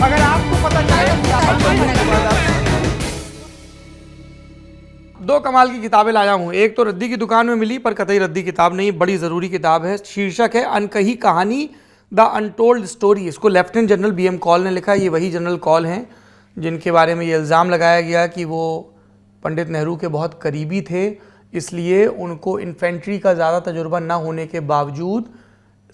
अगर आपको पता चले दो कमाल की किताबें लाया हूं। एक तो रद्दी की दुकान में मिली पर कतई रद्दी किताब नहीं, बड़ी ज़रूरी किताब है। शीर्षक है अनकही कहानी, द अनटोल्ड स्टोरी। इसको लेफ्टिनेंट जनरल BM कौल ने लिखा है। ये वही जनरल कौल हैं जिनके बारे में ये इल्ज़ाम लगाया गया कि वो पंडित नेहरू के बहुत करीबी थे, इसलिए उनको इन्फेंट्री का ज़्यादा तजुर्बा न होने के बावजूद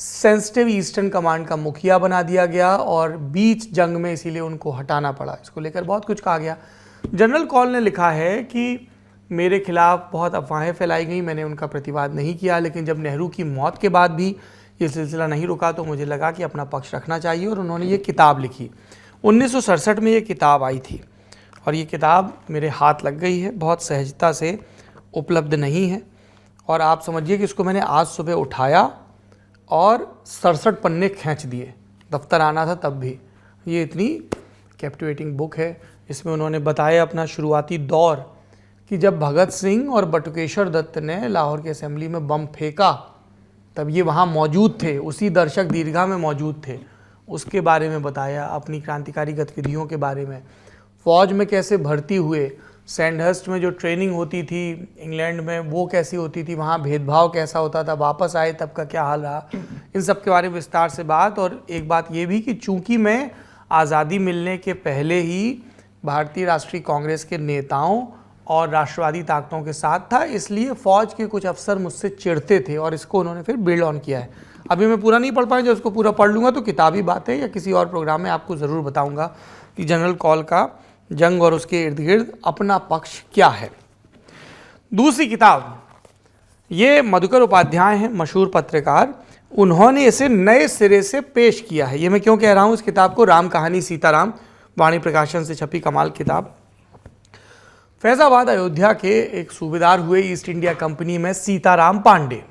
सेंसिटिव ईस्टर्न कमांड का मुखिया बना दिया गया और बीच जंग में इसीलिए उनको हटाना पड़ा। इसको लेकर बहुत कुछ कहा गया। जनरल कौल ने लिखा है कि मेरे खिलाफ बहुत अफवाहें फैलाई गई, मैंने उनका प्रतिवाद नहीं किया, लेकिन जब नेहरू की मौत के बाद भी ये सिलसिला नहीं रुका तो मुझे लगा कि अपना पक्ष रखना चाहिए और उन्होंने ये किताब लिखी। 1967 में ये किताब आई थी और ये किताब मेरे हाथ लग गई है, बहुत सहजता से उपलब्ध नहीं है। और आप समझिए कि इसको मैंने आज सुबह उठाया और 67 पन्ने खींच दिए, दफ्तर आना था तब भी। ये इतनी कैप्टिवेटिंग बुक है। इसमें उन्होंने बताया अपना शुरुआती दौर कि जब भगत सिंह और बटुकेश्वर दत्त ने लाहौर की असेंबली में बम फेंका तब ये वहाँ मौजूद थे, उसी दर्शक दीर्घा में मौजूद थे। उसके बारे में बताया, अपनी क्रांतिकारी गतिविधियों के बारे में, फ़ौज में कैसे भर्ती हुए, सैंडहर्स्ट में जो ट्रेनिंग होती थी इंग्लैंड में वो कैसी होती थी, वहाँ भेदभाव कैसा होता था, वापस आए तब का क्या हाल रहा, इन सब के बारे में विस्तार से बात। और एक बात ये भी कि चूँकि मैं आज़ादी मिलने के पहले ही भारतीय राष्ट्रीय कांग्रेस के नेताओं और राष्ट्रवादी ताकतों के साथ था, इसलिए फ़ौज के कुछ अफसर मुझसे चिढ़ते थे और इसको उन्होंने फिर बिल्ड ऑन किया है। अभी मैं पूरा नहीं पढ़ पाया, जो उसको पूरा पढ़ लूँगा तो किताबी बातें या किसी और प्रोग्राम में आपको ज़रूर बताऊँगा कि जनरल कौल का जंग और उसके इर्द गिर्द अपना पक्ष क्या है। दूसरी किताब, ये मधुकर उपाध्याय हैं, मशहूर पत्रकार, उन्होंने इसे नए सिरे से पेश किया है। ये मैं क्यों कह रहा हूँ इस किताब को, राम कहानी सीताराम, वाणी प्रकाशन से छपी कमाल किताब। फैज़ाबाद अयोध्या के एक सूबेदार हुए ईस्ट इंडिया कंपनी में सीताराम पांडे।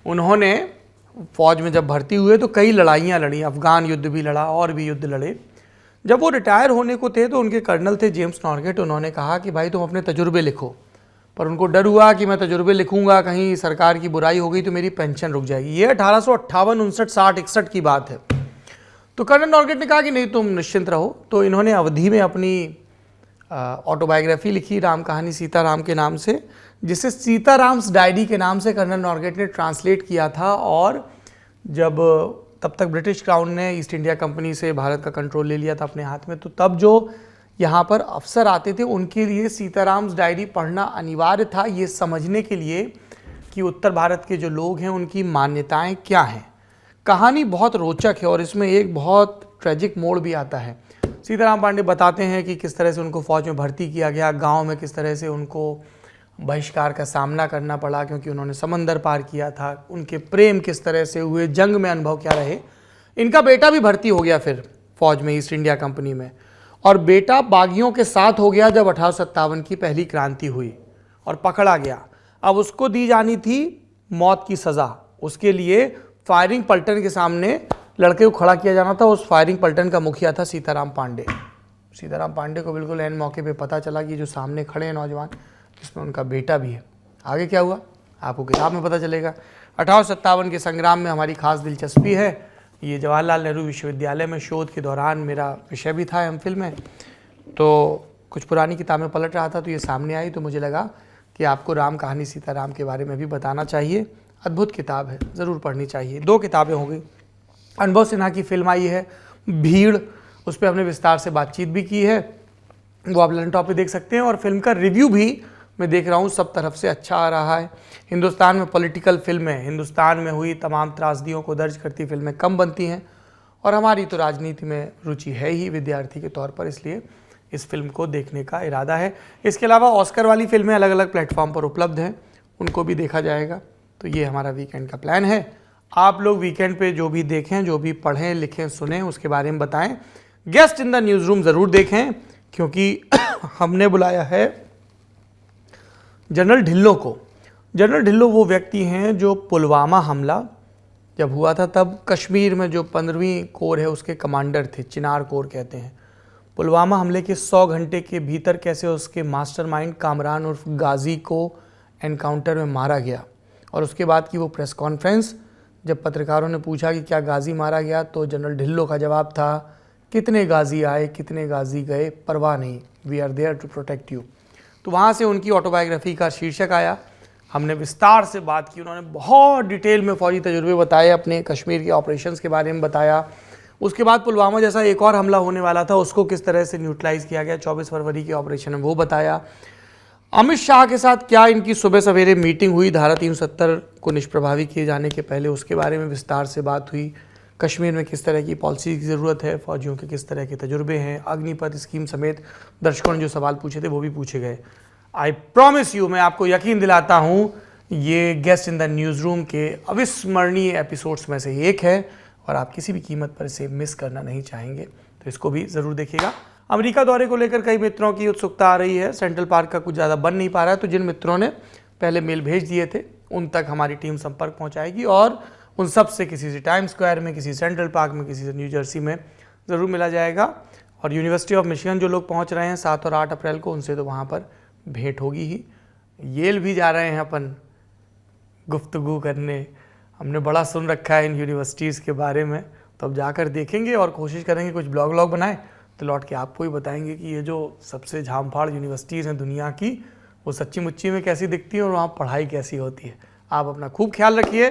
उन्होंने फ़ौज में जब भर्ती हुए तो कई लड़ाइयाँ लड़ी, अफ़गान युद्ध भी लड़ा और भी युद्ध लड़े। जब वो रिटायर होने को थे तो उनके कर्नल थे जेम्स नॉर्गेट, उन्होंने कहा कि भाई तुम अपने तजुर्बे लिखो, पर उनको डर हुआ कि मैं तजुर्बे लिखूंगा कहीं सरकार की बुराई हो गई तो मेरी पेंशन रुक जाएगी। ये 1858, 59, 60, 61 की बात है। तो कर्नल नॉर्गेट ने कहा कि नहीं, तुम निश्चिंत रहो। तो इन्होंने अवधि में अपनी ऑटोबायोग्राफी लिखी राम कहानी सीताराम के नाम से, जिसे सीताराम्स डायरी के नाम से कर्नल नॉर्गेट ने ट्रांसलेट किया था। और जब तब तक ब्रिटिश क्राउन ने ईस्ट इंडिया कंपनी से भारत का कंट्रोल ले लिया था अपने हाथ में, तो तब जो यहाँ पर अफसर आते थे उनके लिए सीताराम्स डायरी पढ़ना अनिवार्य था, ये समझने के लिए कि उत्तर भारत के जो लोग हैं उनकी मान्यताएं क्या हैं। कहानी बहुत रोचक है और इसमें एक बहुत ट्रेजिक मोड़ भी आता है। सीताराम पांडे बताते हैं कि किस तरह से उनको फ़ौज में भर्ती किया गया, गांव में किस तरह से उनको बहिष्कार का सामना करना पड़ा क्योंकि उन्होंने समंदर पार किया था, उनके प्रेम किस तरह से हुए, जंग में अनुभव क्या रहे। इनका बेटा भी भर्ती हो गया फिर फ़ौज में ईस्ट इंडिया कंपनी में, और बेटा बागियों के साथ हो गया जब 1857 की पहली क्रांति हुई और पकड़ा गया। अब उसको दी जानी थी मौत की सज़ा, उसके लिए फायरिंग पलटन के सामने लड़के को खड़ा किया जाना था। उस फायरिंग पलटन का मुखिया था सीताराम पांडे। सीताराम पांडे को बिल्कुल ऐन मौके पे पता चला कि जो सामने खड़े हैं नौजवान, इसमें उनका बेटा भी है। आगे क्या हुआ आपको किताब में पता चलेगा। 1857 के संग्राम में हमारी खास दिलचस्पी है। ये जवाहरलाल नेहरू विश्वविद्यालय में शोध के दौरान मेरा विषय भी था एमफिल में, तो कुछ पुरानी किताबें पलट रहा था तो ये सामने आई, तो मुझे लगा कि आपको राम कहानी सीताराम के बारे में भी बताना चाहिए। अद्भुत किताब है, ज़रूर पढ़नी चाहिए। दो किताबें हो गई। अनुभव सिन्हा की फिल्म आई है भीड़, उस पर हमने विस्तार से बातचीत भी की है, वो आप लर्न टॉप पे देख सकते हैं। और फिल्म का रिव्यू भी मैं देख रहा हूँ सब तरफ से अच्छा आ रहा है। हिंदुस्तान में पॉलिटिकल फिल्में, हिंदुस्तान में हुई तमाम त्रासदियों को दर्ज करती फिल्में कम बनती हैं, और हमारी तो राजनीति में रुचि है ही विद्यार्थी के तौर पर, इसलिए इस फिल्म को देखने का इरादा है। इसके अलावा ऑस्कर वाली फिल्में अलग अलग प्लेटफॉर्म पर उपलब्ध हैं, उनको भी देखा जाएगा। तो ये हमारा वीकेंड का प्लान है। आप लोग वीकेंड पे जो भी देखें, जो भी पढ़ें, लिखें, सुनें, उसके बारे में बताएं। Guest in the news room ज़रूर देखें क्योंकि हमने बुलाया है जनरल ढिल्लों को। जनरल ढिल्लों वो व्यक्ति हैं जो पुलवामा हमला जब हुआ था तब कश्मीर में जो 15वीं कोर है उसके कमांडर थे, चिनार कोर कहते हैं। पुलवामा हमले के 100 घंटे के भीतर कैसे उसके मास्टरमाइंड कामरान उर्फ गाजी को एनकाउंटर में मारा गया, और उसके बाद की वो प्रेस कॉन्फ्रेंस जब पत्रकारों ने पूछा कि क्या गाजी मारा गया, तो जनरल ढिल्लों का जवाब था कितने गाजी आए, कितने गाजी गए, परवाह नहीं, we are there to protect you. तो वहाँ से उनकी ऑटोबायोग्राफी का शीर्षक आया। हमने विस्तार से बात की, उन्होंने बहुत डिटेल में फौजी तजुर्बे बताए, अपने कश्मीर के ऑपरेशंस के बारे में बताया। उसके बाद पुलवामा जैसा एक और हमला होने वाला था, उसको किस तरह से न्यूट्रलाइज़ किया गया, 24 फरवरी के ऑपरेशन में वो बताया। अमित शाह के साथ क्या इनकी सुबह सवेरे मीटिंग हुई धारा 370 को निष्प्रभावी किए जाने के पहले, उसके बारे में विस्तार से बात हुई। कश्मीर में किस तरह की पॉलिसी की ज़रूरत है, फौजियों के किस तरह के तजुर्बे हैं, अग्निपथ स्कीम समेत दर्शकों ने जो सवाल पूछे थे वो भी पूछे गए। आई प्रॉमिस यू, मैं आपको यकीन दिलाता हूँ, ये guest in the news room के अविस्मरणीय एपिसोड्स में से एक है और आप किसी भी कीमत पर इसे मिस करना नहीं चाहेंगे, तो इसको भी ज़रूर देखिएगा। अमेरिका दौरे को लेकर कई मित्रों की उत्सुकता आ रही है। सेंट्रल पार्क का कुछ ज़्यादा बन नहीं पा रहा है, तो जिन मित्रों ने पहले मेल भेज दिए थे उन तक हमारी टीम संपर्क पहुंचाएगी और उन सब से किसी से टाइम स्क्वायर में, किसी सेंट्रल पार्क में, किसी से न्यू जर्सी में ज़रूर मिला जाएगा। और यूनिवर्सिटी ऑफ मिशिगन जो लोग पहुंच रहे हैं 7 और 8 अप्रैल को, उनसे तो वहाँ पर भेंट होगी ही। येल भी जा रहे हैं अपन गुफ्तगू करने, हमने बड़ा सुन रखा है इन यूनिवर्सिटीज़ के बारे में, तो अब जाकर देखेंगे और कोशिश करेंगे कुछ ब्लॉग बनाएं, तो लौट के आपको ही बताएंगे कि ये जो सबसे झामफाड़ यूनिवर्सिटीज़ हैं दुनिया की, वो सच्ची मुच्ची में कैसी दिखती हैं और वहाँ पढ़ाई कैसी होती है। आप अपना खूब ख्याल रखिए।